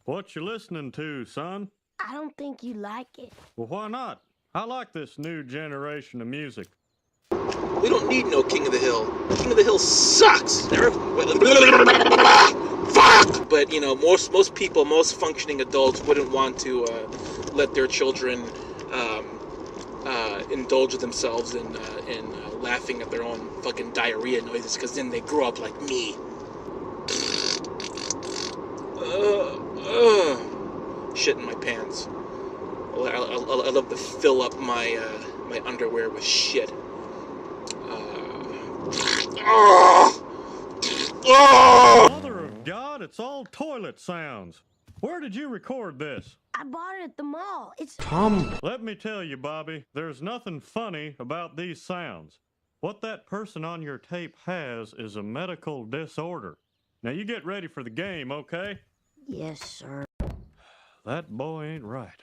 What you listening to, son? I don't think you like it. Well, why not? I like this new generation of music. We don't need no King of the Hill. King of the Hill sucks. Fuck! But, you know, most people, most functioning adults wouldn't want to let their children indulge themselves in laughing at their own fucking diarrhea noises, because then they grow up like me. Shit in my pants. I love to fill up my my underwear with shit. Mother of God, it's all toilet sounds. Where did you record this? I bought it at the mall. It's... Tom. Let me tell you, Bobby, there's nothing funny about these sounds. What that person on your tape has is a medical disorder. Now you get ready for the game, okay? Yes, sir. That boy ain't right.